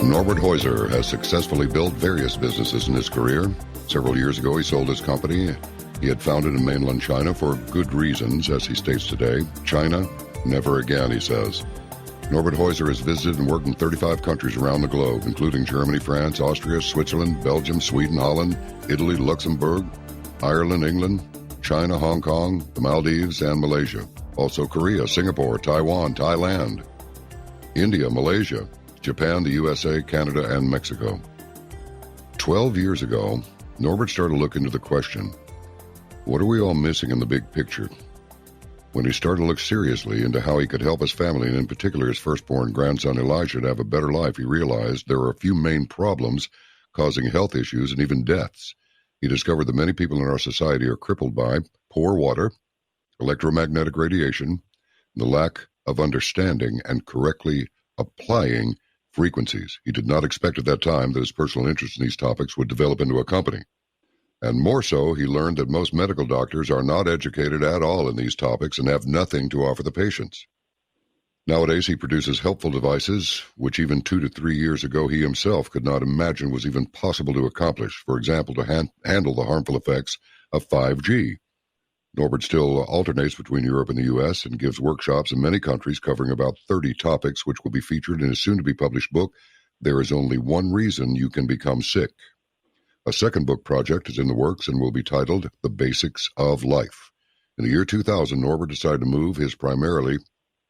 Norbert Heuser has successfully built various businesses in his career. Several years ago, he sold his company he had founded in mainland China for good reasons, as he states today. China, never again, he says. Norbert Heuser has visited and worked in 35 countries around the globe, including Germany, France, Austria, Switzerland, Belgium, Sweden, Holland, Italy, Luxembourg, Ireland, England, China, Hong Kong, the Maldives, and Malaysia. Also Korea, Singapore, Taiwan, Thailand, India, Malaysia, Japan, the USA, Canada, and Mexico. 12 years ago, Norbert started to look into the question, what are we all missing in the big picture? When he started to look seriously into how he could help his family, and in particular his firstborn grandson Elijah, to have a better life, he realized there are a few main problems causing health issues and even deaths. He discovered that many people in our society are crippled by poor water, electromagnetic radiation, the lack of understanding and correctly applying frequencies. He did not expect at that time that his personal interest in these topics would develop into a company. And more so, he learned that most medical doctors are not educated at all in these topics and have nothing to offer the patients. Nowadays, he produces helpful devices, which even 2 to 3 years ago he himself could not imagine was even possible to accomplish. For example, to handle the harmful effects of 5G. Norbert still alternates between Europe and the U.S. and gives workshops in many countries covering about 30 topics, which will be featured in his soon-to-be-published book, There Is Only One Reason You Can Become Sick. A second book project is in the works and will be titled The Basics of Life. In the year 2000, Norbert decided to move his primary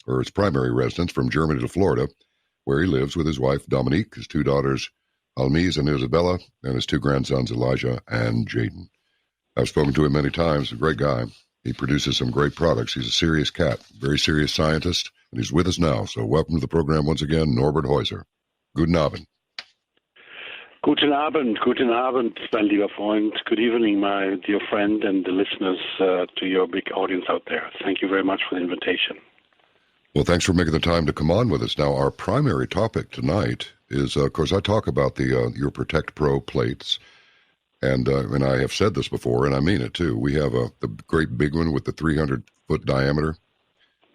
residence from Germany to Florida, where he lives with his wife, Dominique, his 2 daughters, Almise and Isabella, and his 2 grandsons, Elijah and Jaden. I've spoken to him many times, a great guy. He produces some great products. He's a serious cat, very serious scientist, and he's with us now. So welcome to the program once again, Norbert Heuser. Guten Abend. Guten Abend, mein lieber Freund. Good evening, my dear friend, and the listeners to your big audience out there. Thank you very much for the invitation. Well, thanks for making the time to come on with us. Now, our primary topic tonight is, of course, I talk about your Protect Pro plates, and I have said this before, and I mean it too. We have the great big one with the 300-foot diameter.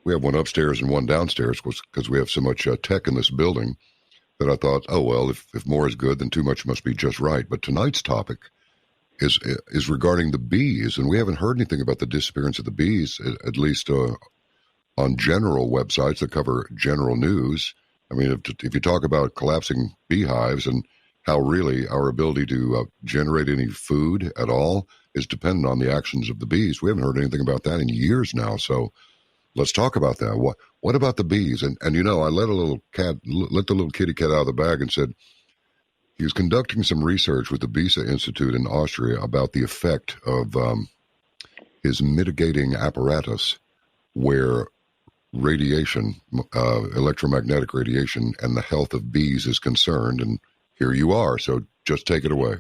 We have one upstairs and one downstairs because we have so much tech in this building. That I thought, oh, well, if more is good, then too much must be just right. But tonight's topic is regarding the bees, and we haven't heard anything about the disappearance of the bees, at least on general websites that cover general news. I mean, if you talk about collapsing beehives and how really our ability to generate any food at all is dependent on the actions of the bees, we haven't heard anything about that in years now, so let's talk about that. What about the bees? And I let the little kitty cat out of the bag and said he was conducting some research with the Besa Institute in Austria about the effect of his mitigating apparatus where radiation, electromagnetic radiation, and the health of bees is concerned. And here you are. So just take it away.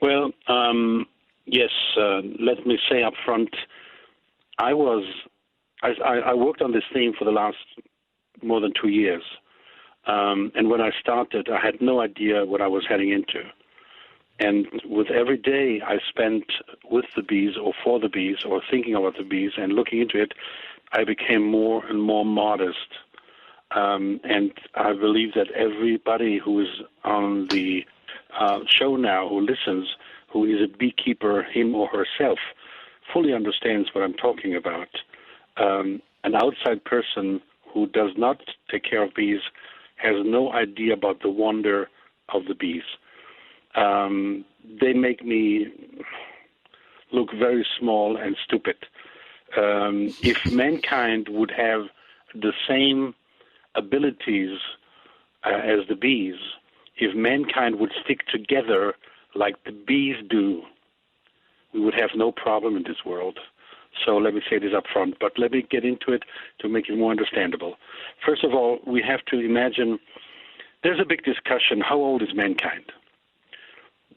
Well, yes, let me say up front, I worked on this theme for the last more than 2 years. And when I started, I had no idea what I was heading into. And with every day I spent with the bees or for the bees or thinking about the bees and looking into it, I became more and more modest. And I believe that everybody who is on the show now, who listens, who is a beekeeper, him or herself, fully understands what I'm talking about. An outside person who does not take care of bees has no idea about the wonder of the bees. They make me look very small and stupid. If mankind would have the same abilities as the bees, if mankind would stick together like the bees do, we would have no problem in this world. So let me say this up front, but let me get into it to make it more understandable. First of all, we have to imagine there's a big discussion, how old is mankind?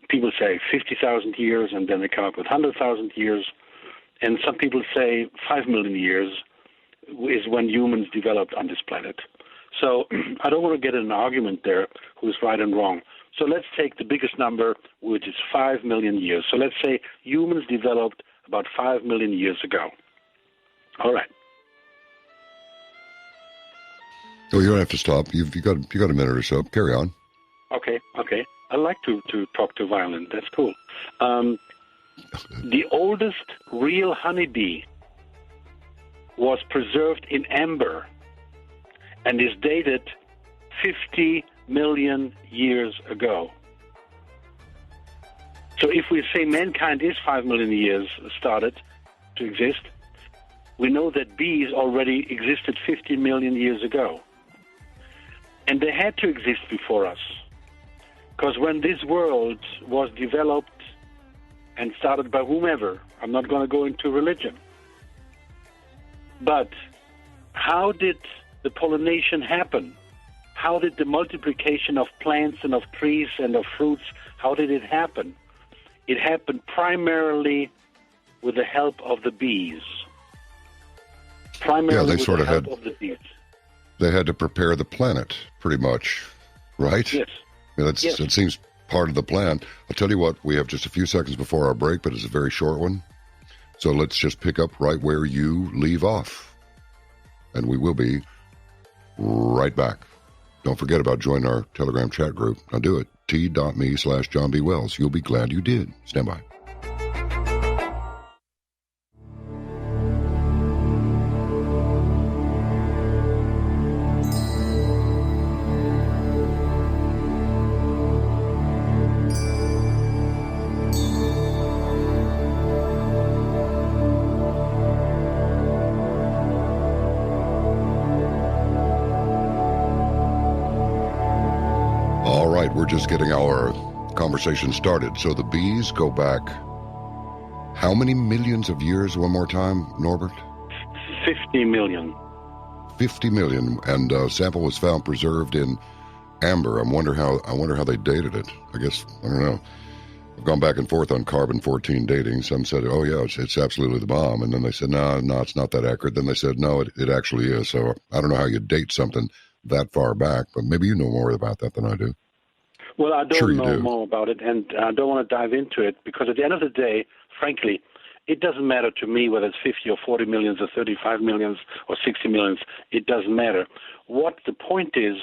People say 50,000 years, and then they come up with 100,000 years. And some people say 5 million years is when humans developed on this planet. So I don't want to get in an argument there who's right and wrong. So let's take the biggest number, which is 5 million years. So let's say humans developed about 5 million years ago. All right. Oh, you don't have to stop. You got a minute or so. Carry on. Okay. I like to talk to violin. That's cool. The oldest real honeybee was preserved in amber and is dated 50 million years ago. So if we say mankind is 5 million years started to exist, we know that bees already existed 50 million years ago. And they had to exist before us. Because when this world was developed and started by whomever, I'm not going to go into religion, but how did the pollination happen? How did the multiplication of plants and of trees and of fruits, how did it happen? It happened primarily with the help of the bees. Primarily with the help of the bees. They had to prepare the planet, pretty much, right? Yes. I mean, it seems part of the plan. I'll tell you what, we have just a few seconds before our break, but it's a very short one. So let's just pick up right where you leave off. And we will be right back. Don't forget about joining our Telegram chat group. Now do it, t.me/John B. Wells. You'll be glad you did. Stand by. We're just getting our conversation started. So the bees go back how many millions of years, one more time, Norbert? 50 million. 50 million. And a sample was found preserved in amber. I wonder how they dated it. I guess, I don't know. I've gone back and forth on carbon-14 dating. Some said, oh, yeah, it's absolutely the bomb. And then they said, no, it's not that accurate. Then they said, no, it actually is. So I don't know how you date something that far back, but maybe you know more about that than I do. Well, I don't know more about it, and I don't want to dive into it, because at the end of the day, frankly, it doesn't matter to me whether it's 50 or 40 millions or 35 millions or 60 millions. It doesn't matter. What the point is,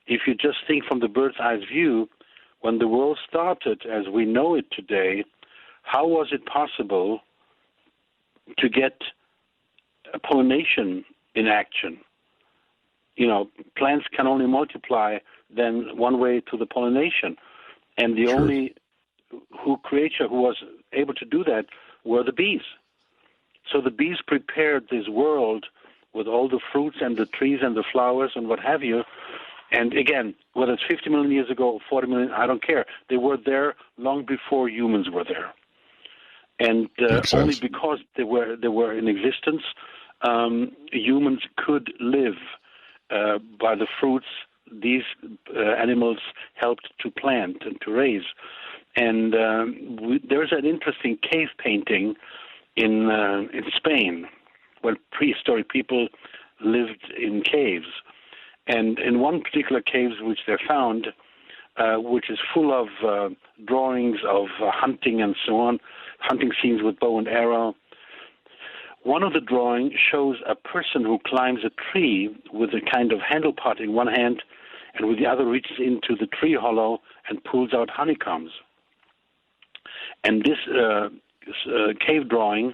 if you just think from the bird's eye view, when the world started as we know it today, how was it possible to get a pollination in action? You know, plants can only multiply then one way to the pollination. And the only creature who was able to do that were the bees. So the bees prepared this world with all the fruits and the trees and the flowers and what have you. And again, whether it's 50 million years ago or 40 million, I don't care. They were there long before humans were there. And only because they were in existence, humans could live by the fruits these animals helped to plant and to raise. And there's an interesting cave painting in Spain where prehistoric people lived in caves. And in one particular cave which they found, which is full of drawings of hunting and so on, hunting scenes with bow and arrow, one of the drawings shows a person who climbs a tree with a kind of handle pot in one hand, and with the other reaches into the tree hollow and pulls out honeycombs. And this cave drawing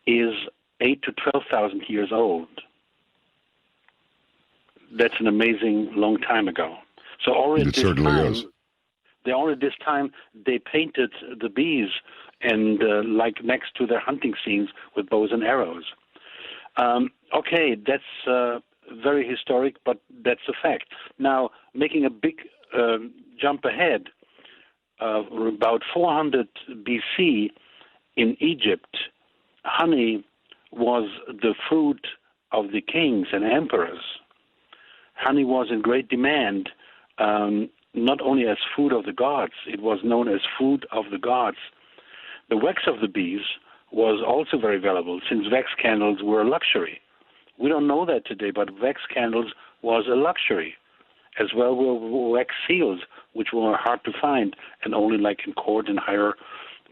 is 8,000 to 12,000 years old. That's an amazing long time ago. So already it certainly is. This time they painted the bees and like next to their hunting scenes with bows and arrows. Okay, that's very historic, but that's a fact. Now, making a big jump ahead, about 400 BC in Egypt, honey was the fruit of the kings and emperors. Honey was in great demand, not only as food of the gods, it was known as food of the gods. The wax of the bees was also very valuable, since wax candles were a luxury. We don't know that today, but wax candles was a luxury. As well were wax seals, which were hard to find, and only like in court and higher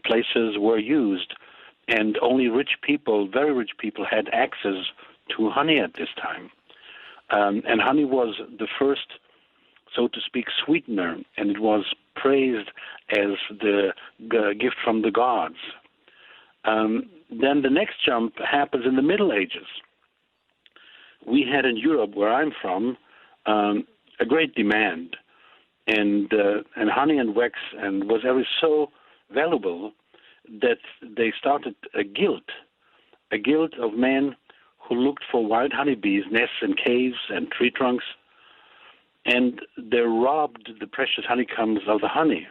places were used. And only rich people, very rich people, had access to honey at this time. And honey was the first, so to speak, sweetener, and it was praised as the gift from the gods. Then the next jump happens in the Middle Ages. We had in Europe, where I'm from, a great demand, and honey and wax and was ever so valuable that they started a guild of men who looked for wild honeybees, nests in caves and tree trunks, and they robbed the precious honeycombs of the honey.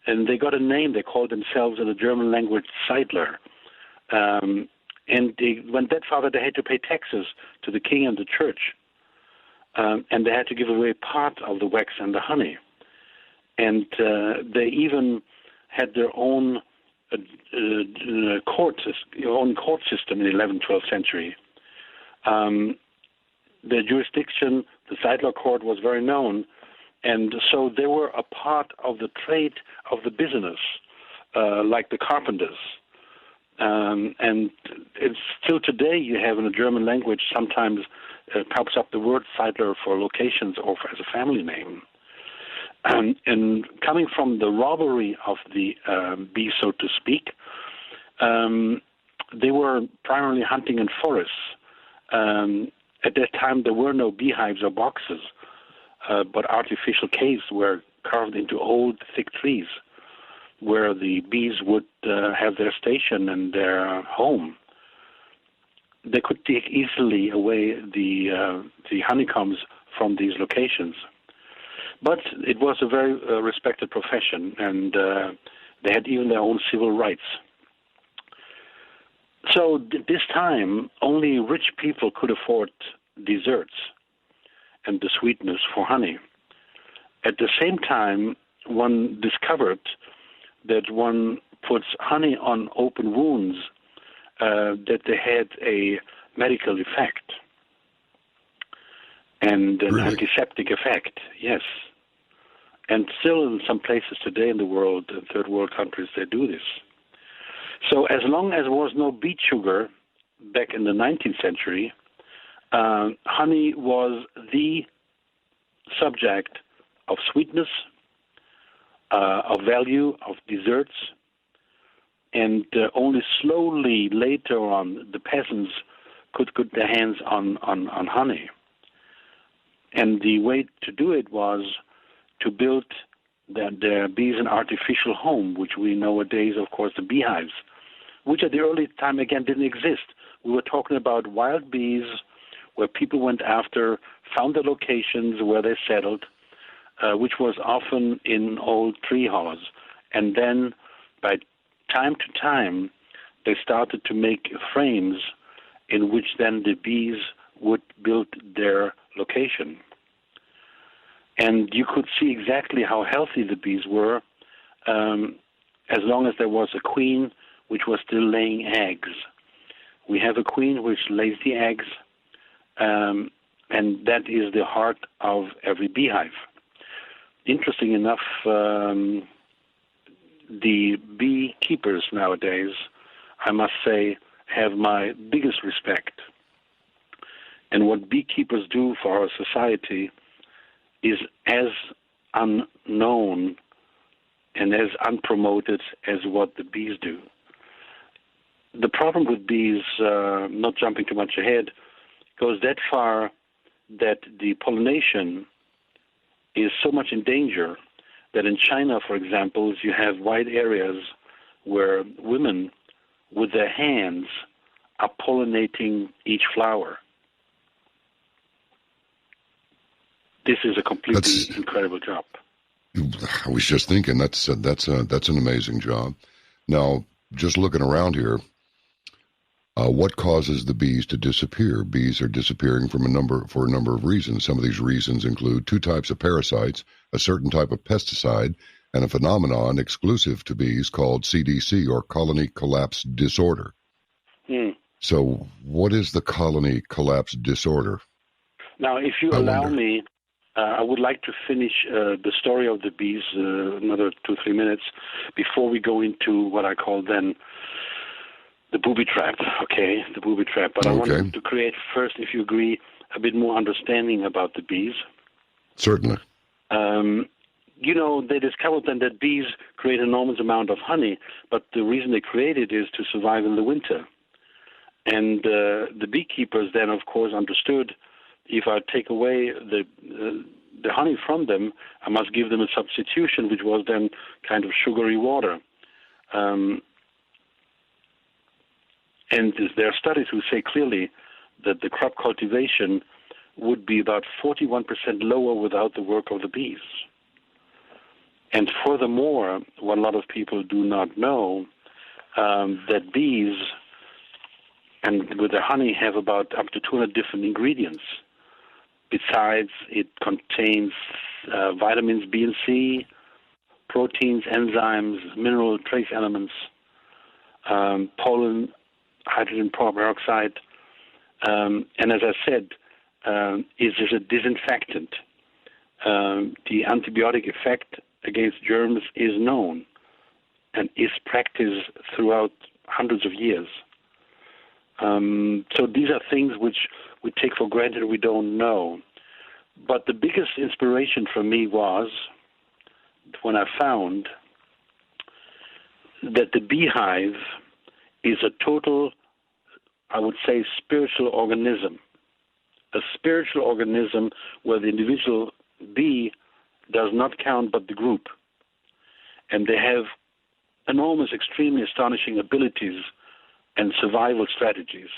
And they got a name. They called themselves in the German language Seidler. And they went that far that they had to pay taxes to the king and the church. And they had to give away part of the wax and the honey. And they even had their own court system in the 11th, 12th century. The jurisdiction, the Seidler court, was very known, and so they were a part of the trade of the business, like the carpenters. And it's still today you have in the German language sometimes pops up the word Seidler for locations or as a family name. And coming from the robbery of the bees, so to speak, they were primarily hunting in forests. At that time, there were no beehives or boxes, but artificial caves were carved into old, thick trees where the bees would have their station and their home. They could take easily away the honeycombs from these locations. But it was a very respected profession, and they had even their own civil rights. So this time, only rich people could afford desserts and the sweetness for honey. At the same time, one discovered that one puts honey on open wounds, that they had a medical effect and an antiseptic effect, yes. And still in some places today in the world, third world countries, they do this. So as long as there was no beet sugar back in the 19th century, honey was the subject of sweetness, of value, of desserts, and only slowly later on the peasants could get their hands on honey. And the way to do it was to build their bees an artificial home, which we nowadays, of course, the beehives, which at the early time, again, didn't exist. We were talking about wild bees where people went after, found the locations where they settled, which was often in old tree hollows. And then by time to time, they started to make frames in which then the bees would build their location. And you could see exactly how healthy the bees were as long as there was a queen which was still laying eggs. We have a queen which lays the eggs, and that is the heart of every beehive. Interesting enough, the beekeepers nowadays, I must say, have my biggest respect. And what beekeepers do for our society is as unknown and as unpromoted as what the bees do. The problem with bees, not jumping too much ahead, goes that far that the pollination is so much in danger that in China, for example, you have wide areas where women with their hands are pollinating each flower. This is a completely incredible job. I was just thinking that's an amazing job. Now, just looking around here, what causes the bees to disappear? Bees are disappearing for a number of reasons. Some of these reasons include two types of parasites, a certain type of pesticide, and a phenomenon exclusive to bees called CDC, or colony collapse disorder. So what is the colony collapse disorder? Now, if you allow me, I would like to finish the story of the bees, another 2-3 minutes, before we go into what I call then the booby trap, okay, the booby trap. But I want to create first, if you agree, a bit more understanding about the bees. Certainly. They discovered then that bees create an enormous amount of honey, but the reason they create it is to survive in the winter. And the beekeepers then, of course, understood, if I take away the honey from them, I must give them a substitution, which was then kind of sugary water. And there are studies who say clearly that the crop cultivation would be about 41% lower without the work of the bees. And furthermore, what a lot of people do not know, that bees, and with their honey, have about up to 200 different ingredients. Besides, it contains vitamins B and C, proteins, enzymes, mineral trace elements, pollen, hydrogen peroxide, and as I said, is a disinfectant. The antibiotic effect against germs is known and is practiced throughout hundreds of years. So these are things which we take for granted we don't know. But the biggest inspiration for me was when I found that the beehive is a total, I would say, spiritual organism. A spiritual organism where the individual bee does not count but the group. And they have enormous, extremely astonishing abilities and survival strategies.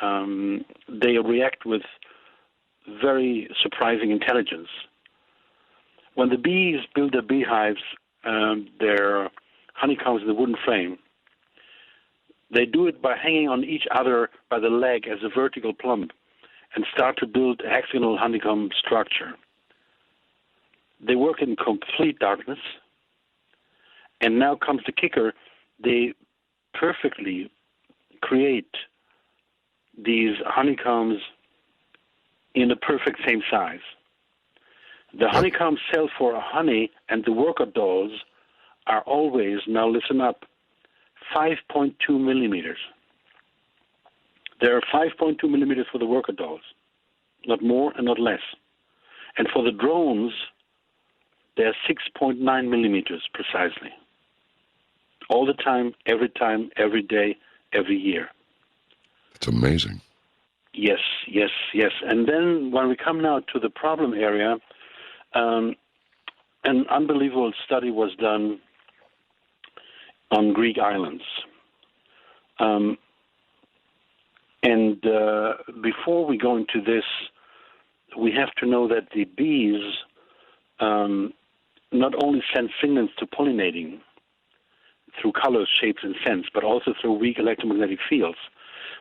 They react with very surprising intelligence. When the bees build their beehives, their honeycombs in the wooden frame, they do it by hanging on each other by the leg as a vertical plumb and start to build a hexagonal honeycomb structure. They work in complete darkness, and now comes the kicker. They perfectly create these honeycombs in the perfect same size. The honeycombs sell for honey, and the worker dolls are always, now listen up, 5.2 millimeters. There are 5.2 millimeters for the worker dolls, not more and not less. And for the drones, they're 6.9 millimeters precisely. All the time, every day, every year. It's amazing. Yes. And then when we come now to the problem area, an unbelievable study was done on Greek islands. And before we go into this, we have to know that the bees not only send signals to pollinating through colors, shapes, and scents, but also through weak electromagnetic fields.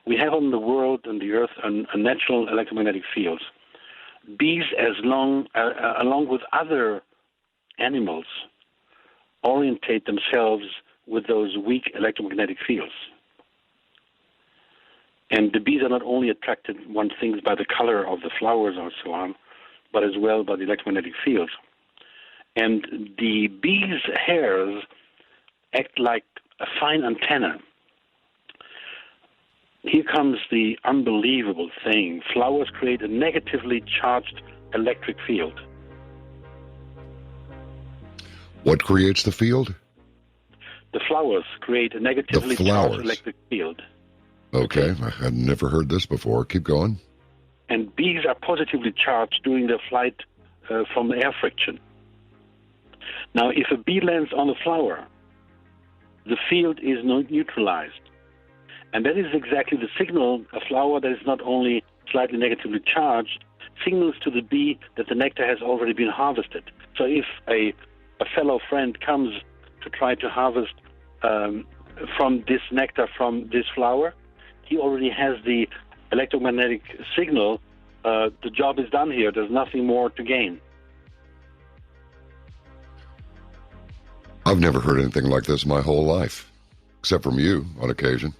We have on the world and the earth a natural electromagnetic fields. Bees, along with other animals, orientate themselves with those weak electromagnetic fields. And the bees are not only attracted, one thinks, by the color of the flowers or so on, but as well by the electromagnetic fields. And the bees' hairs act like a fine antenna. Here comes the unbelievable thing. Flowers create a negatively charged electric field. What creates the field? The flowers create a negatively charged electric field. Okay, I had never heard this before. Keep going. And bees are positively charged during their flight from air friction. Now, if a bee lands on a flower, the field is neutralized. And that is exactly the signal. A flower that is not only slightly negatively charged signals to the bee that the nectar has already been harvested. So if a fellow friend comes to try to harvest from this nectar from this flower, he already has the electromagnetic signal. The job is done here. There's nothing more to gain. I've never heard anything like this my whole life, except from you on occasion,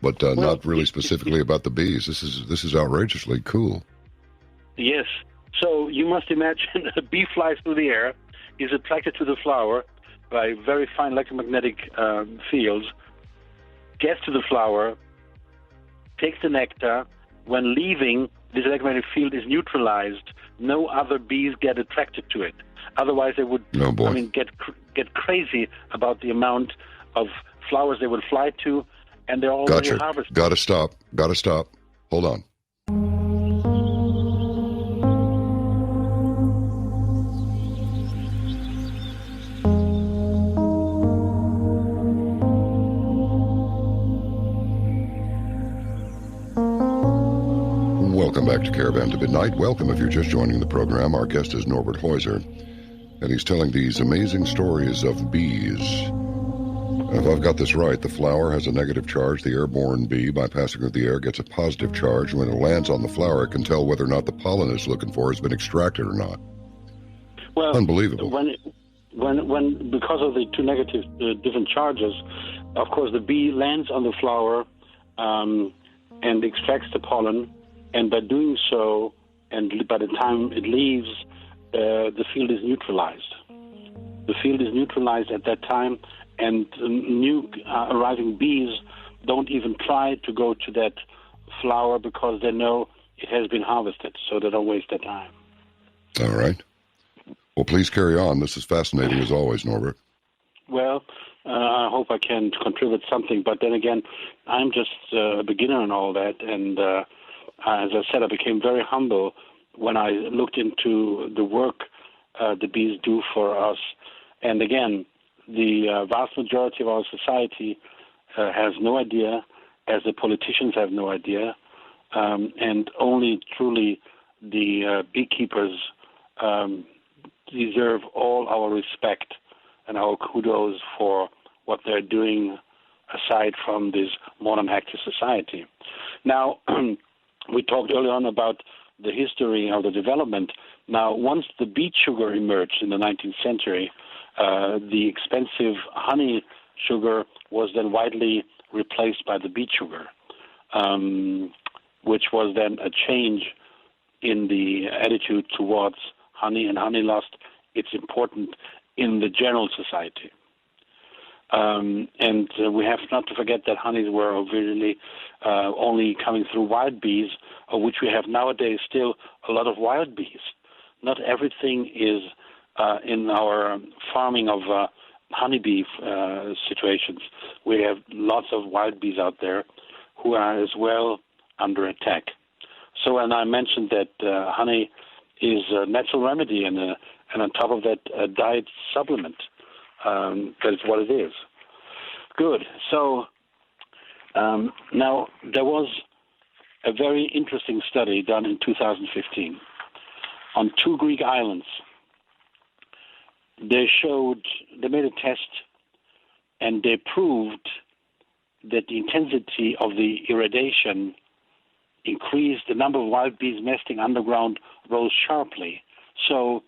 but not really specifically about the bees. This is outrageously cool. Yes. So you must imagine a bee flies through the air, is attracted to the flower by very fine electromagnetic fields, gets to the flower, takes the nectar. When leaving, this electromagnetic field is neutralized, no other bees get attracted to it. Otherwise, they would, get crazy about the amount of flowers they would fly to, and they're already harvested. Got to stop. Hold on. Welcome back to Caravan to Midnight. Welcome if you're just joining the program. Our guest is Norbert Heuser, and he's telling these amazing stories of bees. If I've got this right, the flower has a negative charge. The airborne bee, by passing through the air, gets a positive charge. When it lands on the flower, it can tell whether or not the pollen it's looking for has been extracted or not. Well, unbelievable. When because of the two negative different charges, of course, the bee lands on the flower and extracts the pollen. And by doing so, and by the time it leaves, the field is neutralized. The field is neutralized at that time, and new arriving bees don't even try to go to that flower because they know it has been harvested, so they don't waste their time. All right. Well, please carry on. This is fascinating as always, Norbert. Well, I hope I can contribute something, but then again, I'm just a beginner in all that, and as I said, I became very humble when I looked into the work the bees do for us. And again, the vast majority of our society has no idea, as the politicians have no idea, and only truly the beekeepers deserve all our respect and our kudos for what they're doing aside from this modern active society. Now, we talked earlier on about the history of the development. Now, once the beet sugar emerged in the 19th century, the expensive honey sugar was then widely replaced by the beet sugar, which was then a change in the attitude towards honey, and honey lost its importance in the general society. And we have not to forget that honeys were originally only coming through wild bees, of which we have nowadays still a lot of wild bees. Not everything is in our farming of honeybee situations. We have lots of wild bees out there who are as well under attack. So when I mentioned that honey is a natural remedy and on top of that a diet supplement, that is what it is. Good. So now there was a very interesting study done in 2015 on 2 Greek islands. They made a test, and they proved that the intensity of the irradiation increased. The number of wild bees nesting underground rose sharply. So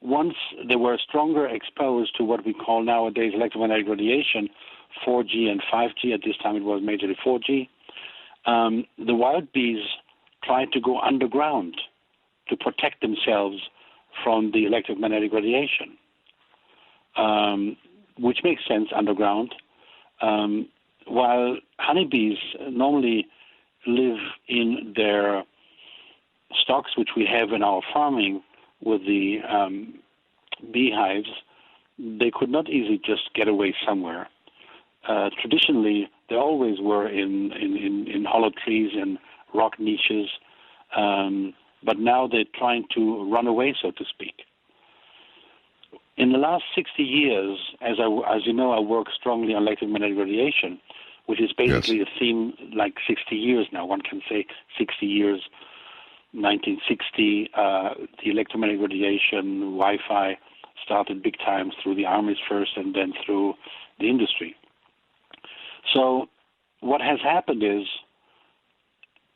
once they were stronger exposed to what we call nowadays electromagnetic radiation, 4G and 5G, at this time it was majorly 4G, the wild bees tried to go underground to protect themselves from the electromagnetic radiation, which makes sense underground, while honeybees normally live in their stocks, which we have in our farming with the beehives. They could not easily just get away somewhere. Traditionally, they always were in hollow trees and rock niches, but now they're trying to run away, so to speak. In the last 60 years, as you know, I work strongly on electromagnetic radiation, which is basically a theme like 60 years now. One can say 60 years. 1960, the electromagnetic radiation, Wi-Fi started big time through the armies first and then through the industry. So what has happened is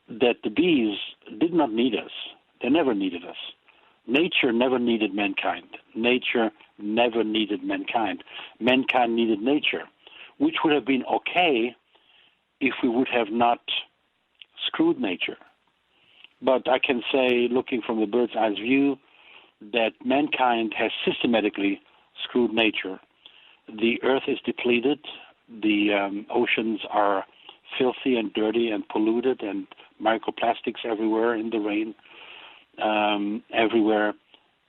that the bees did not need us. They never needed us. Nature never needed mankind. Nature never needed mankind. Mankind needed nature, which would have been okay if we would have not screwed nature. But I can say, looking from the bird's eye view, that mankind has systematically screwed nature. The earth is depleted. The oceans are filthy and dirty and polluted and microplastics everywhere in the rain, everywhere.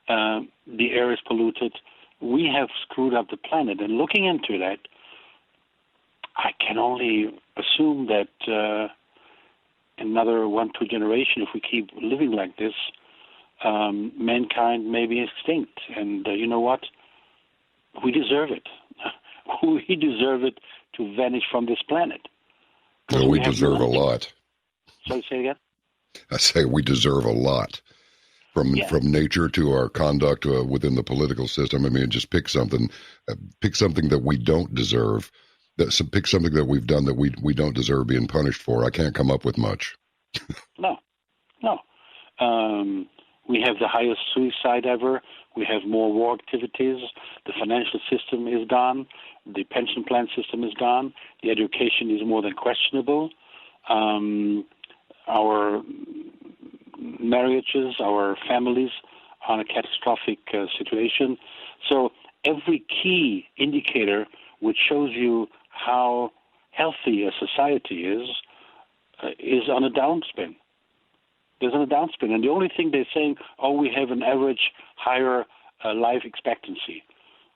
The air is polluted. We have screwed up the planet. And looking into that, I can only assume that another 1-2 generations, if we keep living like this, mankind may be extinct. And you know what? We deserve it. We deserve it to vanish from this planet. No, we deserve a lot. Sorry, say again? I say we deserve a lot. From nature to our conduct within the political system. I mean, just pick something that we don't deserve. Pick something that we've done that we don't deserve being punished for. I can't come up with much. No. We have the highest suicide ever. We have more war activities. The financial system is gone. The pension plan system is gone. The education is more than questionable. Our marriages, our families are in a catastrophic situation. So every key indicator which shows you how healthy a society is on a downspin. There's on a downspin. And the only thing they're saying, we have an average higher life expectancy.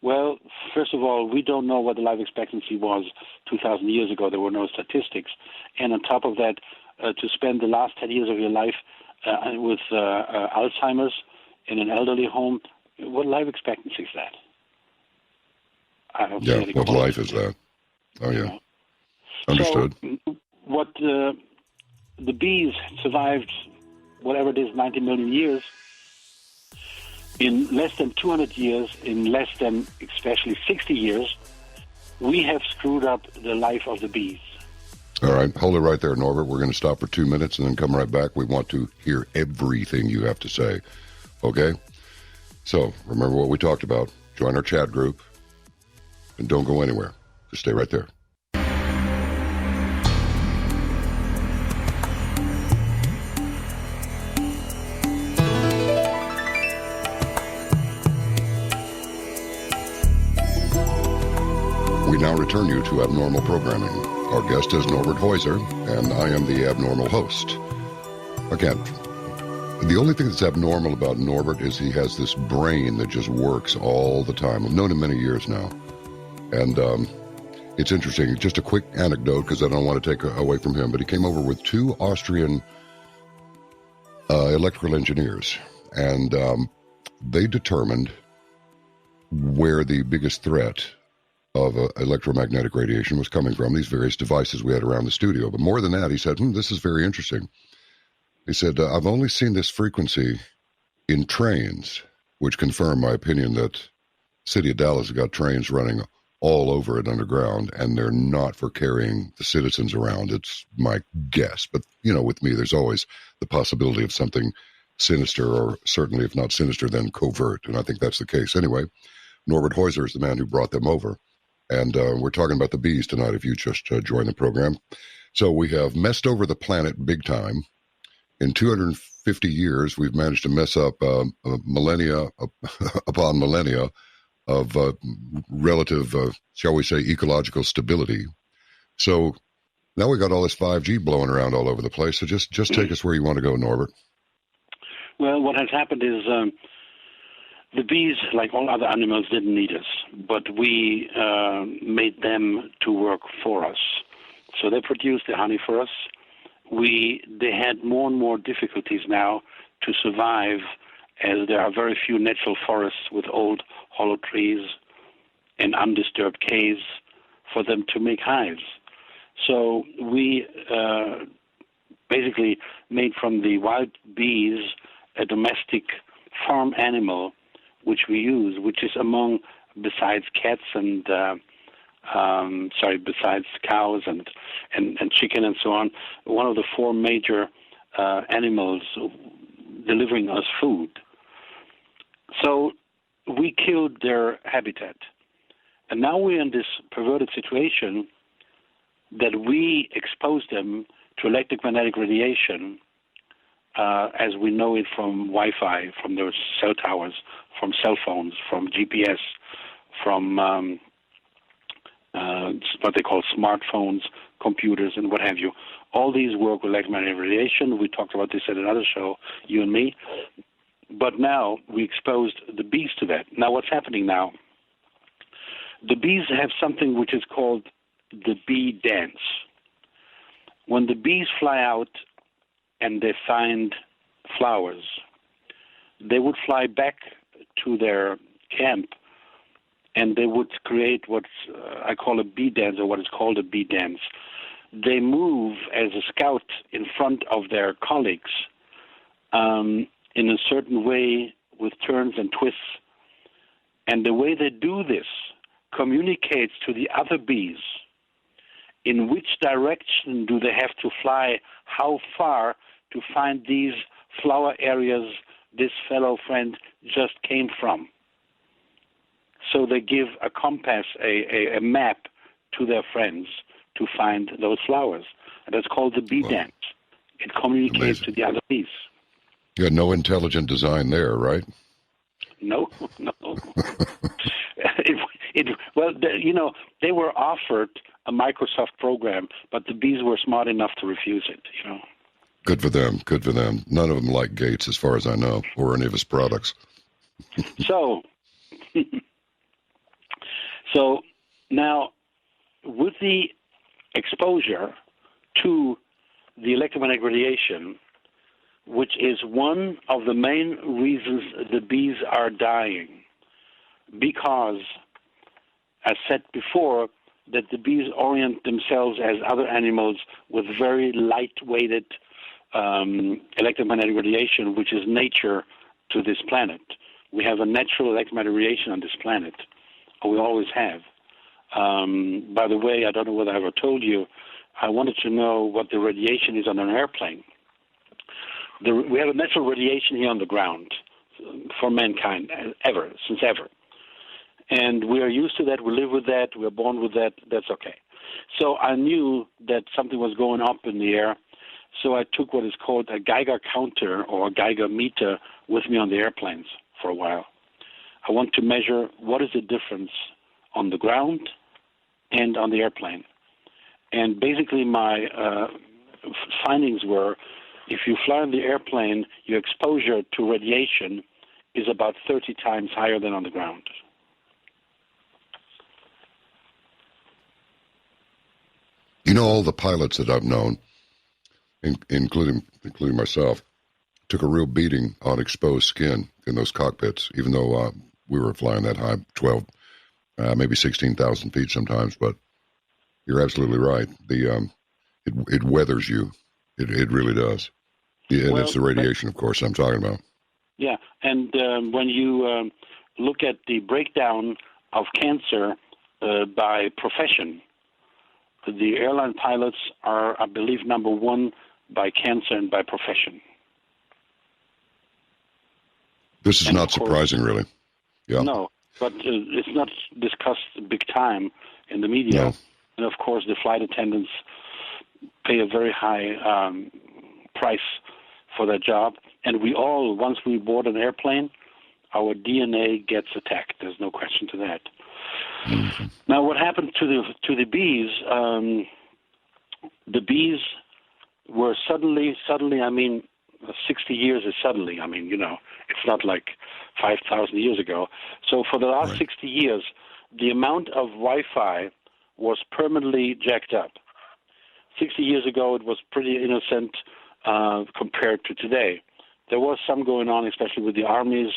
Well, first of all, we don't know what the life expectancy was 2,000 years ago. There were no statistics. And on top of that, to spend the last 10 years of your life with Alzheimer's in an elderly home, what life expectancy is that? I don't see what life is that? Oh, yeah. You know? Understood. So what the bees survived, whatever it is, 90 million years. In less than 200 years, in less than especially 60 years, we have screwed up the life of the bees. All right, hold it right there, Norbert. We're going to stop for 2 minutes and then come right back. We want to hear everything you have to say, okay? So remember what we talked about. Join our chat group and don't go anywhere. Just stay right there. We now return you to Abnormal Programming. Our guest is Norbert Heuser, and I am the abnormal host. Again, the only thing that's abnormal about Norbert is he has this brain that just works all the time. I've known him many years now. And it's interesting. Just a quick anecdote, because I don't want to take away from him, but he came over with 2 Austrian electrical engineers, and they determined where the biggest threat of electromagnetic radiation was coming from, these various devices we had around the studio. But more than that, he said, this is very interesting. He said, I've only seen this frequency in trains, which confirmed my opinion that the city of Dallas has got trains running all over it underground, and they're not for carrying the citizens around. It's my guess. But, with me, there's always the possibility of something sinister, or certainly, if not sinister, then covert. And I think that's the case. Anyway, Norbert Heuser is the man who brought them over. And we're talking about the bees tonight, if you just joined the program. So we have messed over the planet big time. In 250 years, we've managed to mess up millennia upon millennia of relative, shall we say, ecological stability. So now we got all this 5G blowing around all over the place. So just take us where you want to go, Norbert. Well, what has happened is the bees, like all other animals, didn't need us, but we made them to work for us. So they produced the honey for us. They had more and more difficulties now to survive, as there are very few natural forests with old hollow trees and undisturbed caves for them to make hives. So we basically made from the wild bees a domestic farm animal, which we use, which is among, besides cats and besides cows and chicken and so on, one of the 4 major animals delivering us food. So we killed their habitat. And now we're in this perverted situation that we expose them to electromagnetic radiation as we know it from Wi-Fi, from those cell towers, from cell phones, from GPS, from what they call smartphones, computers, and what have you. All these work with electromagnetic radiation. We talked about this at another show, you and me. But now we exposed the bees to that. Now what's happening now? The bees have something which is called the bee dance. When the bees fly out and they find flowers, they would fly back to their camp and they would create what I call a bee dance, or what is called a bee dance. They move as a scout in front of their colleagues in a certain way with turns and twists. And the way they do this communicates to the other bees in which direction do they have to fly, how far to find these flower areas this fellow friend just came from. So they give a compass, a map to their friends to find those flowers. And that's called the bee dance. It communicates to the other bees. You had no intelligent design there, right? No. They were offered a Microsoft program, but the bees were smart enough to refuse it, Good for them. None of them like Gates, as far as I know, or any of his products. So now, with the exposure to the electromagnetic radiation, which is one of the main reasons the bees are dying, because, as said before, that the bees orient themselves as other animals with very light-weighted electromagnetic radiation, which is nature to this planet. We have a natural electromagnetic radiation on this planet, or we always have. By the way, I don't know whether I ever told you, I wanted to know what the radiation is on an airplane. We have a natural radiation here on the ground for mankind, since ever. And we are used to that, we live with that, we're born with that, that's okay. So I knew that something was going up in the air, so I took what is called a Geiger counter or a Geiger meter with me on the airplanes for a while. I want to measure what is the difference on the ground and on the airplane. And basically my findings were, if you fly on the airplane, your exposure to radiation is about 30 times higher than on the ground. All the pilots that I've known, including myself, took a real beating on exposed skin in those cockpits, even though we were flying that high, 12, maybe 16,000 feet sometimes. But you're absolutely right. It weathers you. It really does. Yeah, and it's the radiation, of course, I'm talking about. Yeah, and when you look at the breakdown of cancer by profession, the airline pilots are, I believe, number one by cancer and by profession. This is not surprising, really. Yeah. No, but it's not discussed big time in the media. No. And, of course, the flight attendants pay a very high price for their job. And we all, once we board an airplane, our DNA gets attacked. There's no question to that. Mm-hmm. Now, what happened to the bees? The bees were suddenly. I mean, 60 years is suddenly. I mean, it's not like 5,000 years ago. So for the last 60 years, the amount of Wi-Fi was permanently jacked up. 60 years ago, it was pretty innocent compared to today. There was some going on, especially with the armies,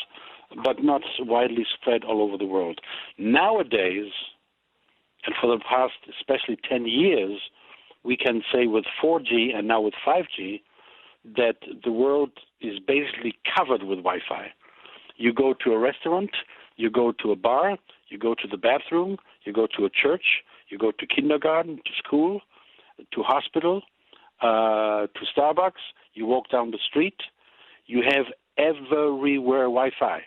but not widely spread all over the world. Nowadays, and for the past especially 10 years, we can say with 4G and now with 5G that the world is basically covered with Wi-Fi. You go to a restaurant, you go to a bar, you go to the bathroom, you go to a church, you go to kindergarten, to school, to hospital, to Starbucks, you walk down the street, you have everywhere Wi-Fi.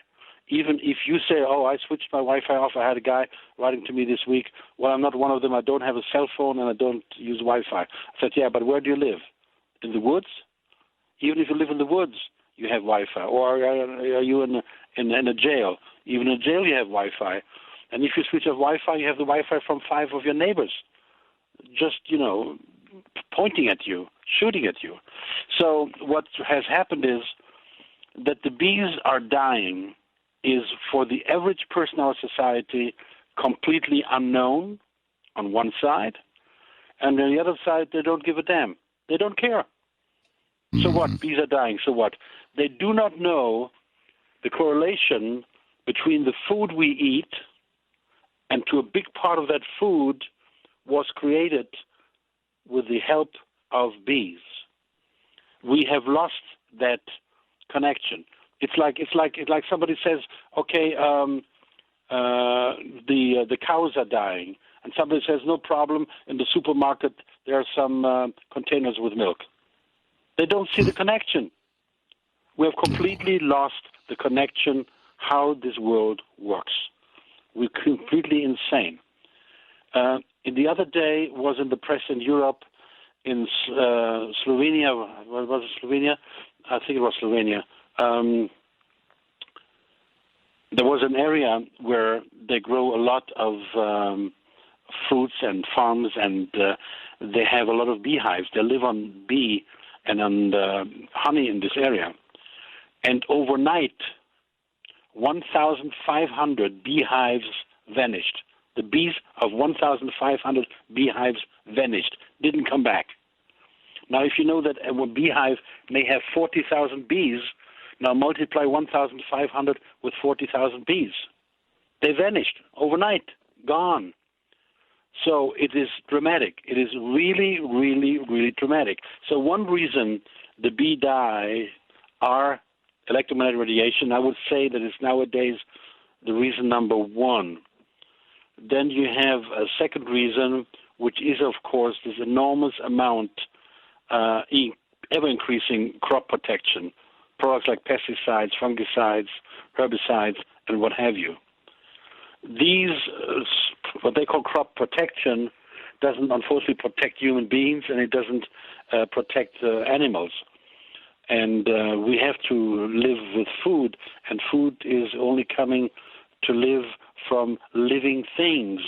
Even if you say, I switched my Wi-Fi off, I had a guy writing to me this week, well, I'm not one of them, I don't have a cell phone and I don't use Wi-Fi. I said, yeah, but where do you live? In the woods? Even if you live in the woods, you have Wi-Fi. Or are you in a jail? Even in a jail you have Wi-Fi. And if you switch off Wi-Fi, you have the Wi-Fi from 5 of your neighbors, just, pointing at you. shooting at you. So what has happened is that the bees are dying is for the average person in our society completely unknown on one side, and on the other side they don't give a damn. They don't care. So what? Bees are dying. So what? They do not know the correlation between the food we eat, and to a big part of that food was created with the help of bees. We have lost that connection. It's like somebody says, okay, the cows are dying, and somebody says, no problem. In the supermarket, there are some containers with milk. They don't see the connection. We have completely lost the connection how this world works. We're completely insane. The other day was in the press in Europe, in Slovenia. What was it, Slovenia? I think it was Slovenia. There was an area where they grow a lot of fruits and farms, and they have a lot of beehives. They live on bee and on honey in this area. And overnight, 1,500 beehives vanished. The bees of 1,500 beehives vanished, didn't come back. Now, if you know that a beehive may have 40,000 bees, now multiply 1,500 with 40,000 bees. They vanished overnight, gone. So it is dramatic. It is really, really, really dramatic. So one reason the bee die are electromagnetic radiation. I would say that is nowadays the reason number one. Then you have a second reason, which is, of course, this enormous amount, ever-increasing crop protection, products like pesticides, fungicides, herbicides, and what have you. These, what they call crop protection, doesn't unfortunately protect human beings, and it doesn't protect animals. And we have to live with food, and food is only coming to live from living things.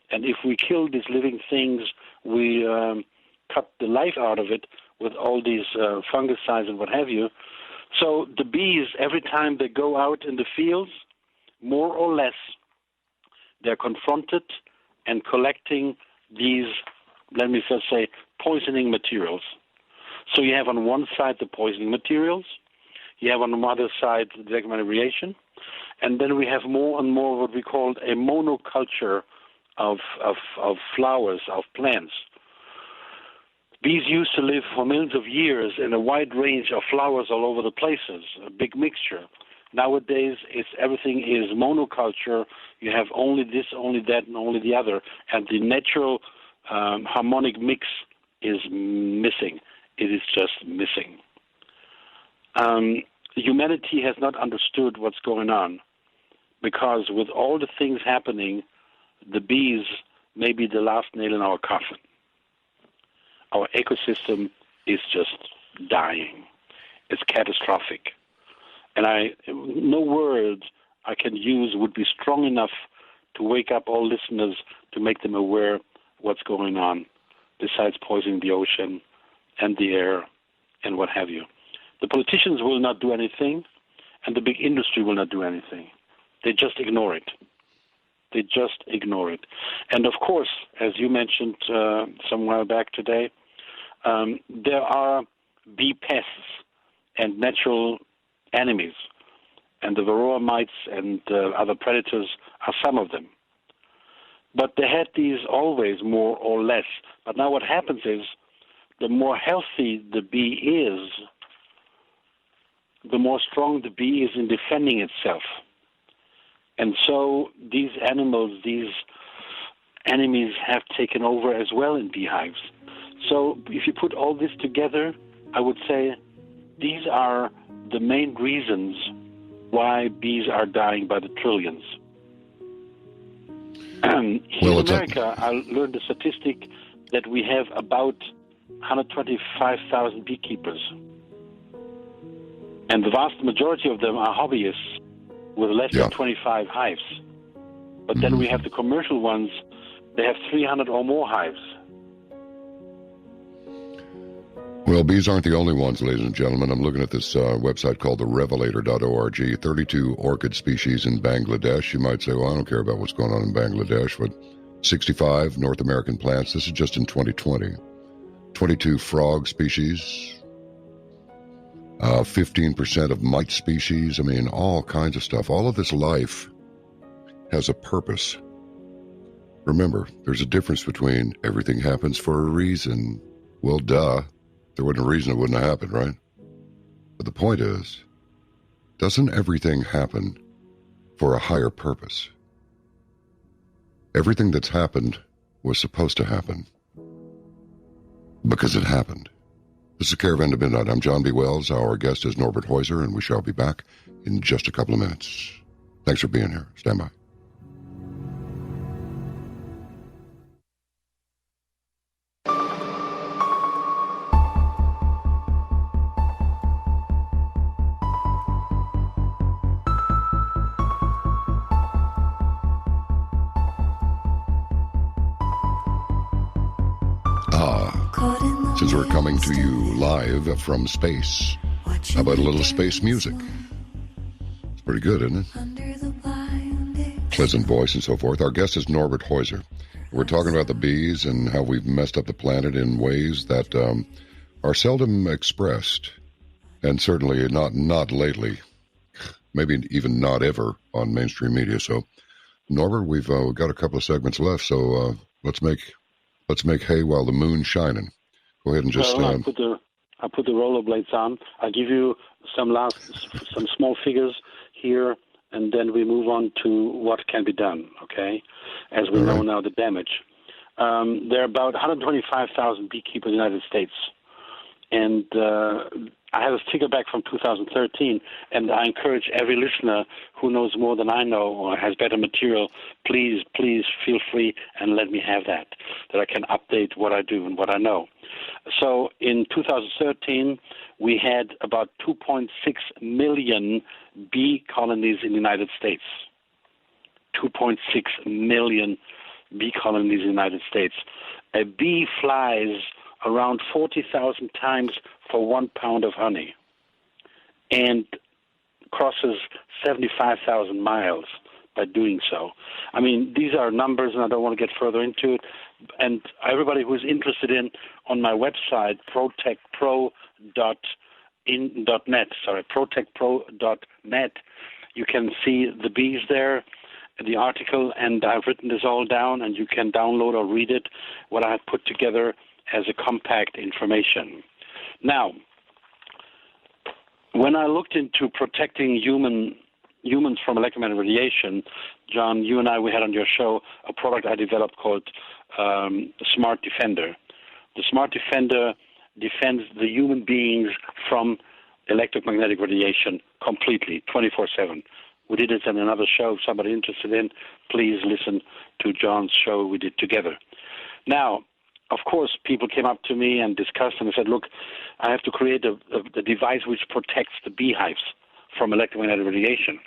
And if we kill these living things, we cut the life out of it with all these fungicides and what have you. So the bees, every time they go out in the fields, more or less, they're confronted and collecting these, let me just say, poisoning materials. So you have on one side the poisoning materials, you have on the other side the electromagnetic radiation, and then we have more and more what we call a monoculture of flowers, of plants. Bees used to live for millions of years in a wide range of flowers all over the places, a big mixture. Nowadays, everything is monoculture. You have only this, only that, and only the other, and the natural harmonic mix is missing. It is just missing. Humanity has not understood what's going on, because with all the things happening, the bees may be the last nail in our coffin. Our ecosystem is just dying. It's catastrophic. And no words I can use would be strong enough to wake up all listeners, to make them aware what's going on, besides poisoning the ocean and the air and what have you. The politicians will not do anything, and the big industry will not do anything. They just ignore it. They just ignore it. And of course, as you mentioned some while back today, there are bee pests and natural enemies, and the varroa mites and other predators are some of them. But they had these always, more or less. But now what happens is, the more healthy the bee is, the more strong the bee is in defending itself. And so these animals, these enemies have taken over as well in beehives. So if you put all this together, I would say these are the main reasons why bees are dying by the trillions. Here in America, I learned a statistic that we have about 125,000 beekeepers. And the vast majority of them are hobbyists with less than 25 hives. But then we have the commercial ones, they have 300 or more hives. Well, bees aren't the only ones, ladies and gentlemen. I'm looking at this website called therevelator.org. 32 orchid species in Bangladesh. You might say, well, I don't care about what's going on in Bangladesh, but 65 North American plants. This is just in 2020. 22 frog species. 15% of mite species. I mean, all kinds of stuff. All of this life has a purpose. Remember, there's a difference between everything happens for a reason. Well, duh. If there wasn't a reason, it wouldn't have happened, right? But the point is, doesn't everything happen for a higher purpose? Everything that's happened was supposed to happen because it happened. This is Caravan to Midnight. I'm John B. Wells. Our guest is Norbert Heuser, and we shall be back in just a couple of minutes. Thanks for being here. Stand by. Since we're coming to you live from space, how about a little space music? It's pretty good, isn't it? Pleasant voice and so forth. Our guest is Norbert Heuser. We're talking about the bees and how we've messed up the planet in ways that are seldom expressed, and certainly not lately, maybe even not ever on mainstream media. So, Norbert, we've got a couple of segments left, so let's make hay while the moon's shining. Go ahead and just. Well, I put the rollerblades on. I give you some small figures here, and then we move on to what can be done. Okay, as we know now the damage. There are about 125,000 beekeepers in the United States, and I have a figure back from 2013, and I encourage every listener who knows more than I know or has better material, please feel free and let me have that I can update what I do and what I know. So in 2013, we had about 2.6 million bee colonies in the United States. 2.6 million bee colonies in the United States. A bee flies around 40,000 times for 1 pound of honey and crosses 75,000 miles by doing so. I mean, these are numbers, and I don't want to get further into it. And everybody who's interested on my website, protectpro.net, you can see the bees there, the article, and I've written this all down, and you can download or read it, what I have put together as a compact information. Now, when I looked into protecting humans from electromagnetic radiation, John, you and I, we had on your show a product I developed called Smart Defender. The Smart Defender defends the human beings from electromagnetic radiation completely, 24/7. We did it in another show. If somebody interested in, please listen to John's show we did together. Now, of course, people came up to me and discussed and said, look, I have to create a device which protects the beehives from electromagnetic radiation.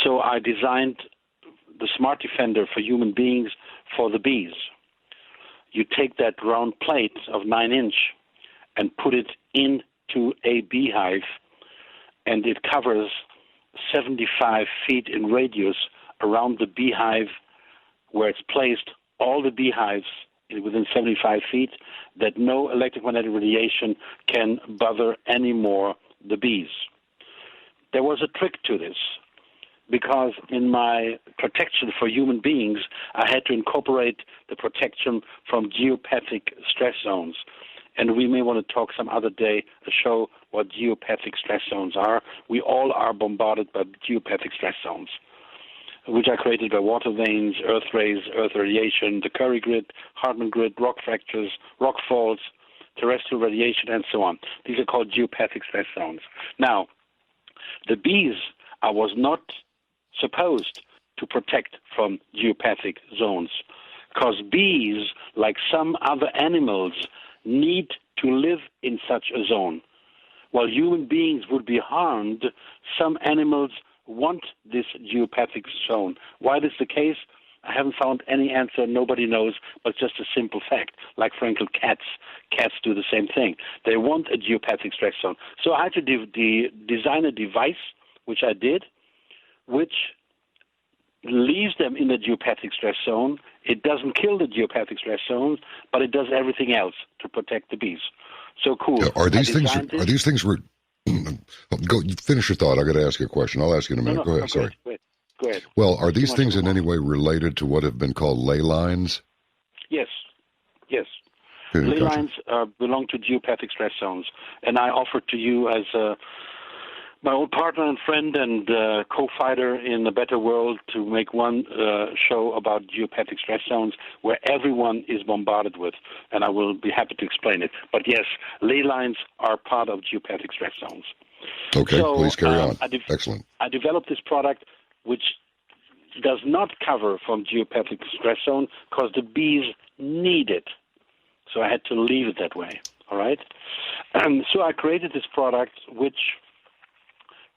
So I designed the Smart Defender for human beings for the bees. You take that round plate of 9-inch and put it into a beehive, and it covers 75 feet in radius around the beehive where it's placed, all the beehives within 75 feet, that no electromagnetic radiation can bother anymore the bees. There was a trick to this, because in my protection for human beings, I had to incorporate the protection from geopathic stress zones. And we may want to talk some other day, show what geopathic stress zones are. We all are bombarded by geopathic stress zones, which are created by water veins, earth rays, earth radiation, the Curry grid, Hartmann grid, rock fractures, rock faults, terrestrial radiation, and so on. These are called geopathic stress zones. Now, the bees I was not supposed to protect from geopathic zones, because bees, like some other animals, need to live in such a zone. While human beings would be harmed, some animals want this geopathic zone. Why this is the case, I haven't found any answer. Nobody knows, but just a simple fact. Like, for example, cats do the same thing. They want a geopathic stress zone. So I had to design a device, which I did, which leaves them in the geopathic stress zone. It doesn't kill the geopathic stress zones, but it does everything else to protect the bees. So cool. Are these things? Go finish your thought. I got to ask you a question. I'll ask you in a minute. Go ahead. Sorry. Go ahead. Well, are these things in any way related to what have been called ley lines? Yes. Ley lines belong to geopathic stress zones, and I offered to you as my old partner and friend and co-fighter in the Better World to make one show about geopathic stress zones where everyone is bombarded with, and I will be happy to explain it. But yes, ley lines are part of geopathic stress zones. Okay, so, please carry on. Excellent. I developed this product which does not cover from geopathic stress zone because the bees need it. So I had to leave it that way, all right? So I created this product which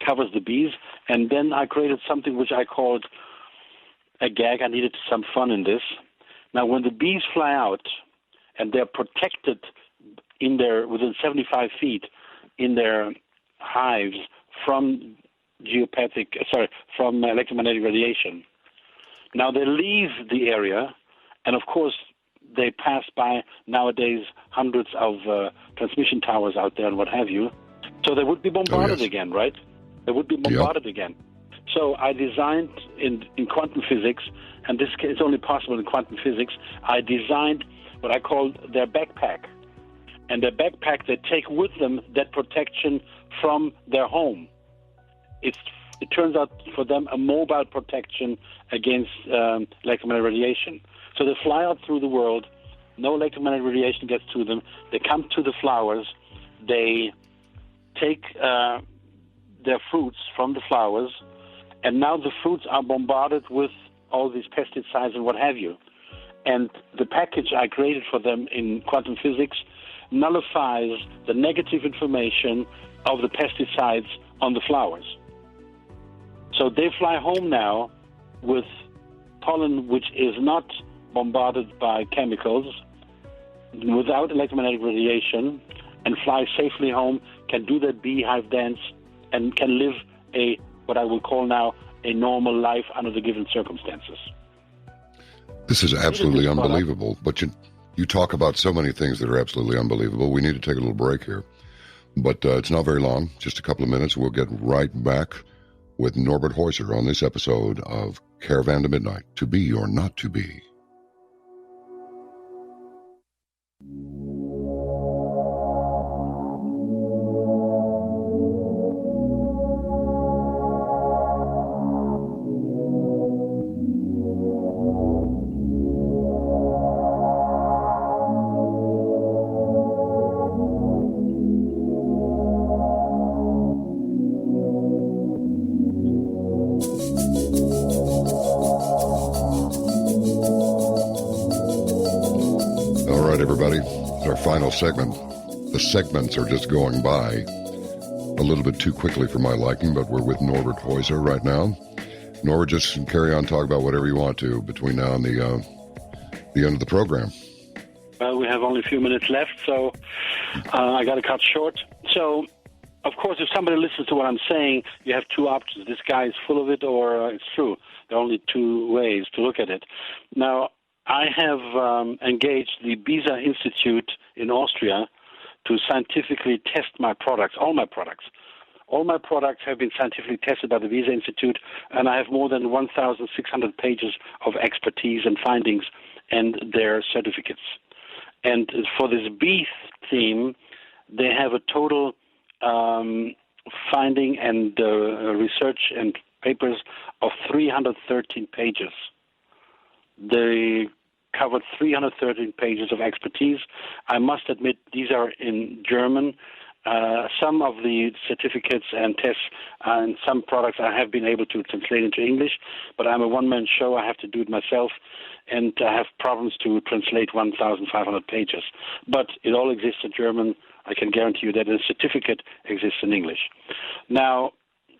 covers the bees, and then I created something which I called a gag. I needed some fun in this. Now, when the bees fly out and they're protected within 75 feet in their hives from electromagnetic radiation. Now they leave the area, and of course they pass by nowadays hundreds of transmission towers out there and what have you. So they would be bombarded again, right? They would be bombarded again. So I designed in quantum physics, and this is only possible in quantum physics, I designed what I called their backpack. And their backpack, they take with them that protection from their home. It turns out for them a mobile protection against electromagnetic radiation. So they fly out through the world, no electromagnetic radiation gets to them, they come to the flowers, they take their fruits from the flowers, and now the fruits are bombarded with all these pesticides and what have you. And the package I created for them in quantum physics nullifies the negative information of the pesticides on the flowers. So they fly home now with pollen which is not bombarded by chemicals, without electromagnetic radiation, and fly safely home, can do their beehive dance, and can live what I will call now a normal life under the given circumstances. This is absolutely unbelievable, but you talk about so many things that are absolutely unbelievable. We need to take a little break here, but it's not very long, just a couple of minutes. We'll get right back with Norbert Heuser on this episode of Caravan to Midnight, To Be or Not to Be. Final segment. The segments are just going by a little bit too quickly for my liking, but we're with Norbert Heuser right now. Norbert, just carry on, talk about whatever you want to between now and the end of the program. Well, we have only a few minutes left, so I got to cut short. So, of course, if somebody listens to what I'm saying, you have two options. This guy is full of it, or it's true. There are only two ways to look at it. Now, I have engaged the BISA Institute in Austria to scientifically test my products, all my products. All my products have been scientifically tested by the BISA Institute, and I have more than 1,600 pages of expertise and findings and their certificates. And for this bee theme, they have a total finding and research and papers of 313 pages. They covered 313 pages of expertise. I must admit, these are in German. Some of the certificates and tests and some products I have been able to translate into English, but I'm a one-man show. I have to do it myself, and I have problems to translate 1,500 pages. But it all exists in German. I can guarantee you that a certificate exists in English. Now,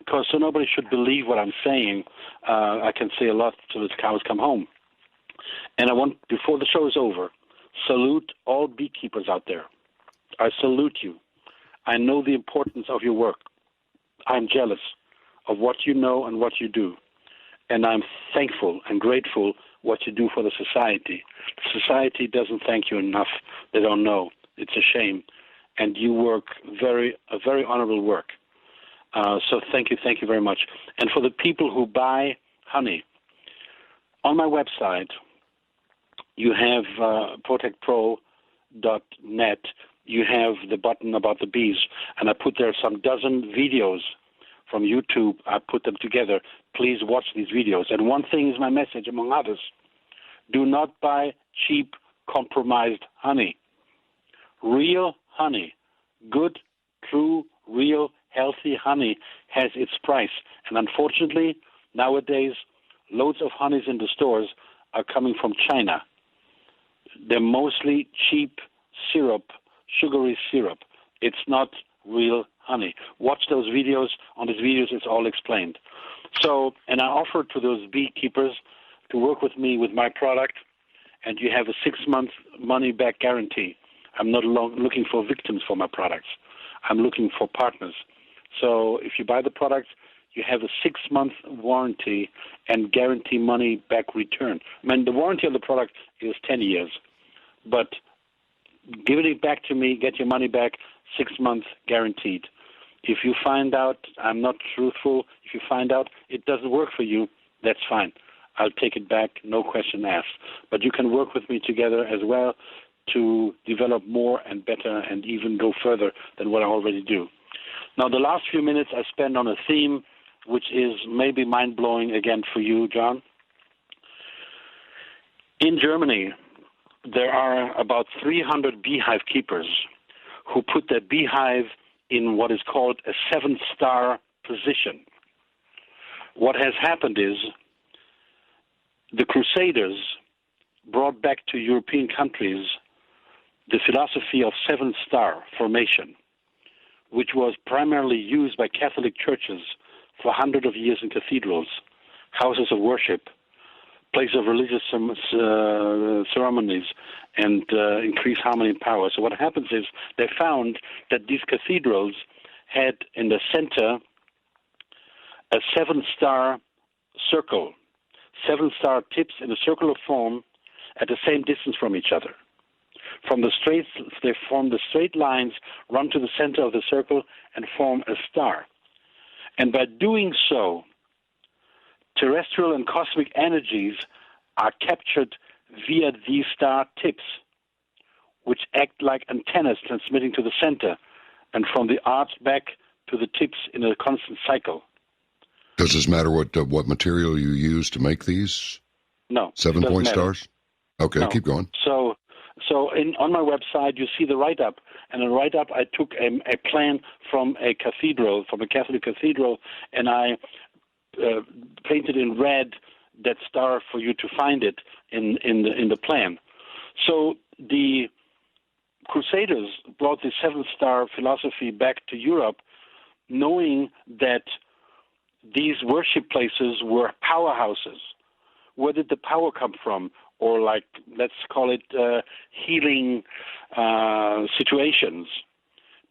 so nobody should believe what I'm saying, I can say a lot till the cows come home. And I want, before the show is over, salute all beekeepers out there. I salute you. I know the importance of your work. I'm jealous of what you know and what you do. And I'm thankful and grateful what you do for the society. The society doesn't thank you enough. They don't know. It's a shame. And you work a very honorable work. So thank you very much. And for the people who buy honey, on my website, you have protectpro.net. You have the button about the bees, and I put there some dozen videos from YouTube. I put them together. Please watch these videos. And one thing is my message, among others. Do not buy cheap, compromised honey. Real honey, good, true, real, healthy honey has its price. And unfortunately, nowadays, loads of honeys in the stores are coming from China. They're mostly cheap syrup, sugary syrup. It's not real honey. Watch those videos. On these videos, it's all explained. So, and I offer to those beekeepers to work with me with my product, and you have a 6-month money-back guarantee. I'm not looking for victims for my products. I'm looking for partners. So if you buy the product, you have a 6-month warranty and guarantee money-back return. I mean, the warranty of the product is 10 years, but giving it back to me, get your money back, 6 months guaranteed. If you find out I'm not truthful, if you find out it doesn't work for you, that's fine. I'll take it back, no question asked. But you can work with me together as well to develop more and better and even go further than what I already do. Now, the last few minutes I spend on a theme which is maybe mind-blowing again for you, John. In Germany, there are about 300 beehive keepers who put their beehive in what is called a 7-star position. What has happened is the Crusaders brought back to European countries the philosophy of 7-star formation, which was primarily used by Catholic churches for hundreds of years in cathedrals, houses of worship, places of religious ceremonies, and increase harmony and power. So what happens is they found that these cathedrals had in the center a 7-star circle, 7-star tips in a circular form at the same distance from each other. From the straight, they form the straight lines, run to the center of the circle, and form a star. And by doing so, terrestrial and cosmic energies are captured via these star tips, which act like antennas transmitting to the center, and from the arch back to the tips in a constant cycle. Does this matter what material you use to make these? No. 7-point stars? Okay, no. Keep going. So on my website, you see the write-up. And in the write-up, I took a plan from a cathedral, from a Catholic cathedral, and I painted in red that star for you to find it in the plan. So the Crusaders brought the 7-star philosophy back to Europe, knowing that these worship places were powerhouses. Where did the power come from? Or like, let's call it healing situations.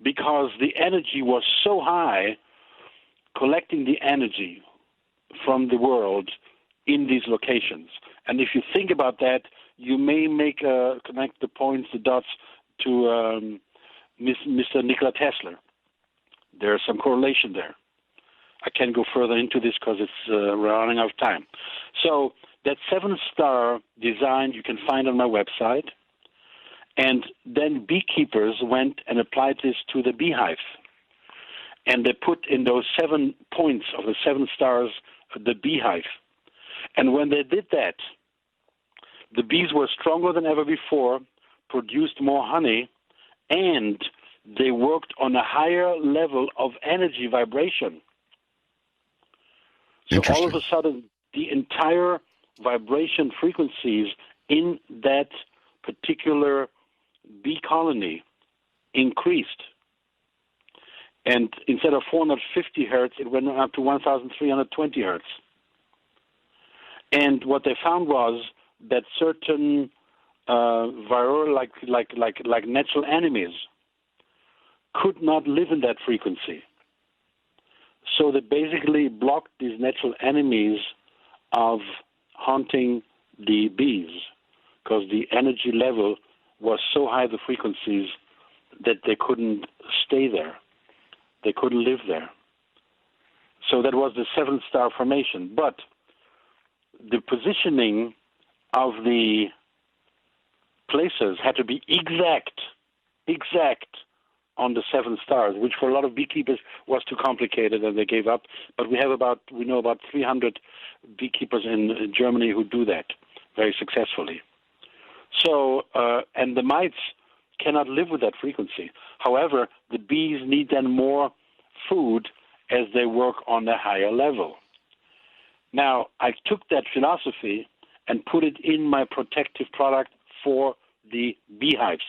Because the energy was so high, collecting the energy from the world in these locations. And if you think about that, you may connect the points, the dots to Mr. Nikola Tesla. There's some correlation there. I can't go further into this because it's running out of time. So that 7-star design you can find on my website. And then beekeepers went and applied this to the beehive. And they put in those 7 points of the 7 stars the beehive. And when they did that, the bees were stronger than ever before, produced more honey, and they worked on a higher level of energy vibration. So all of a sudden, the entire vibration frequencies in that particular bee colony increased. And instead of 450 hertz, it went up to 1,320 hertz. And what they found was that certain viral, like natural enemies, could not live in that frequency. So they basically blocked these natural enemies of haunting the bees, because the energy level was so high, the frequencies, that they couldn't stay there. They couldn't live there. So that was the 7-star formation. But the positioning of the places had to be exact on the 7 stars, which for a lot of beekeepers was too complicated and they gave up. But we know about 300 beekeepers in Germany who do that very successfully. So, and the mites cannot live with that frequency. However, the bees need then more food as they work on a higher level. Now, I took that philosophy and put it in my protective product for the beehives,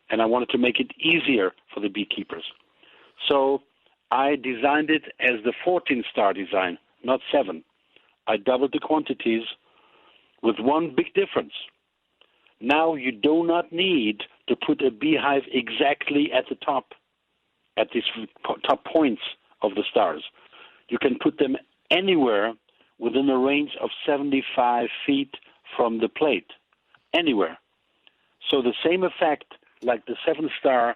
and I wanted to make it easier for the beekeepers. So I designed it as the 14-star design, not 7. I doubled the quantities with one big difference. Now you do not need to put a beehive exactly at the top, at these top points of the stars. You can put them anywhere within a range of 75 feet from the plate, anywhere. So the same effect like the 7-star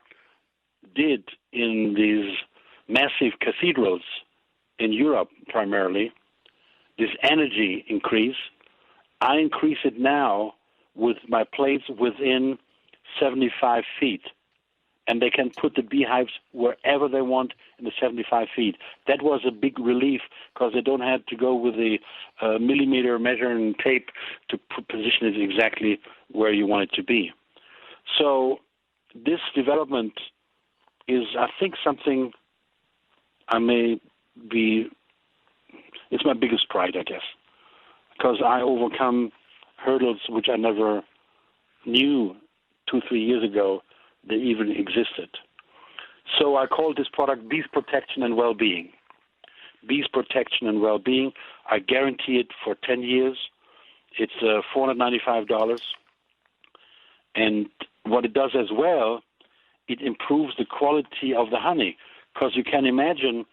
did in these massive cathedrals in Europe primarily, this energy increase, I increase it now with my plates within 75 feet. And they can put the beehives wherever they want in the 75 feet. That was a big relief because they don't have to go with the millimeter measuring tape to position it exactly where you want it to be. So this development is, I think, something it's my biggest pride, I guess, because I overcome hurdles which I never knew 2-3 years ago they even existed. So I call this product Bees Protection and Well-Being. Bees Protection and Well-Being. I guarantee it for 10 years. It's $495. And what it does as well, it improves the quality of the honey. Because you can imagine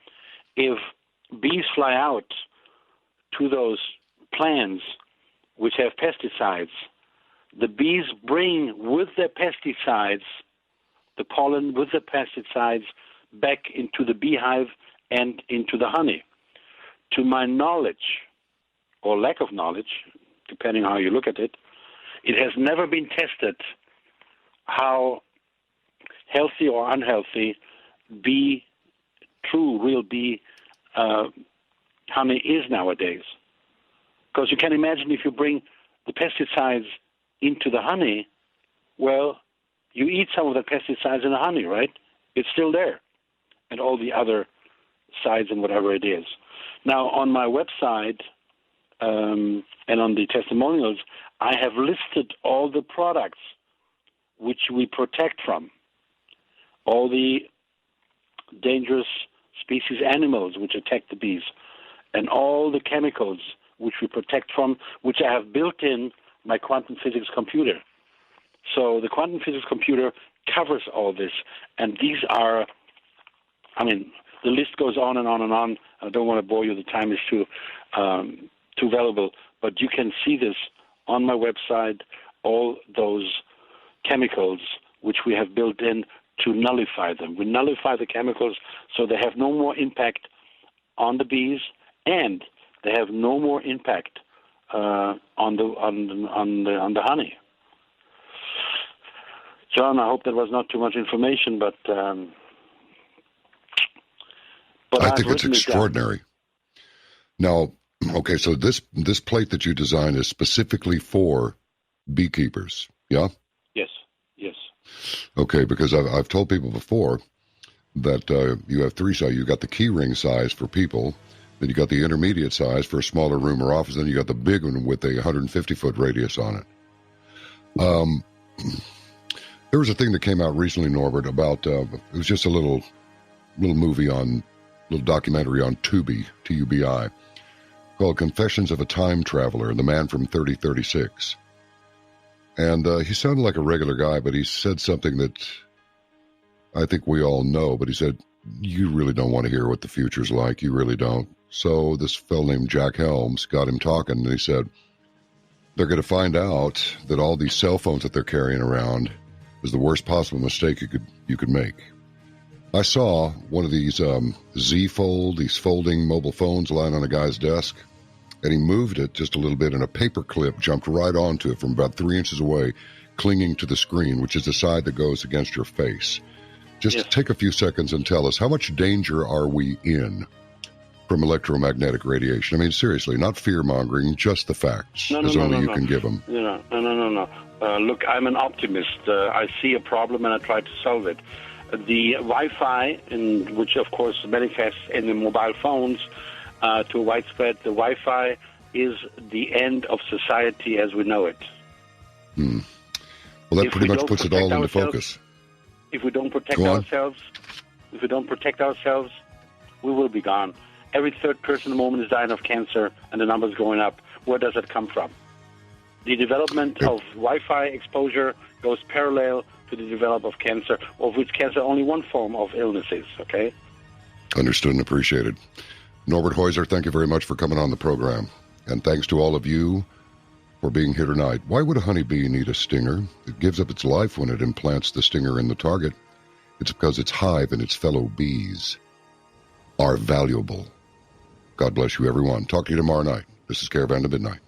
if bees fly out to those plants which have pesticides, the bees bring with their pesticides the pollen with the pesticides back into the beehive and into the honey. To my knowledge, or lack of knowledge, depending how you look at it, it has never been tested how healthy or unhealthy real bee honey is nowadays. Because you can imagine if you bring the pesticides into the honey, well, you eat some of the pesticides in the honey, right? It's still there, and all the other sides and whatever it is. Now, on my website and on the testimonials, I have listed all the products which we protect from, all the dangerous species animals which attack the bees, and all the chemicals which we protect from, which I have built in my quantum physics computer. So the quantum physics computer covers all this, and these are, the list goes on and on and on. I don't want to bore you. The time is too valuable, but you can see this on my website, all those chemicals which we have built in to nullify them. We nullify the chemicals so they have no more impact on the bees, and they have no more impact on the honey. John, I hope that was not too much information, but I think it's extraordinary. Now, okay, so this plate that you designed is specifically for beekeepers, yeah? Yes. Okay, because I've told people before that you have 3 sizes. You got the key ring size for people, then you got the intermediate size for a smaller room or office, then you got the big one with a 150-foot radius on it. There was a thing that came out recently, Norbert, about it was just a little documentary on Tubi, Tubi, called "Confessions of a Time Traveler: The Man from 3036." And he sounded like a regular guy, but he said something that I think we all know. But he said, you really don't want to hear what the future's like. You really don't. So this fellow named Jack Helms got him talking, and he said, they're going to find out that all these cell phones that they're carrying around is the worst possible mistake you could make. I saw one of these Z Fold, these folding mobile phones lying on a guy's desk, and he moved it just a little bit, and a paper clip jumped right onto it from about 3 inches away, clinging to the screen, which is the side that goes against your face. Just take a few seconds and tell us, how much danger are we in from electromagnetic radiation? I mean, seriously, not fear-mongering, just the facts, as only you can give them. No. Look, I'm an optimist. I see a problem and I try to solve it. The Wi-Fi, which of course manifests in the mobile phones to a widespread, the Wi-Fi is the end of society as we know it. Well, that pretty much puts it all into focus. If we don't protect ourselves, we will be gone. Every third person at the moment is dying of cancer, and the number's going up. Where does it come from? The development of Wi-Fi exposure goes parallel to the development of cancer, of which cancer only one form of illness is, okay? Understood and appreciated. Norbert Heuser, thank you very much for coming on the program. And thanks to all of you for being here tonight. Why would a honeybee need a stinger? It gives up its life when it implants the stinger in the target. It's because its hive and its fellow bees are valuable. God bless you, everyone. Talk to you tomorrow night. This is Caravan to Midnight.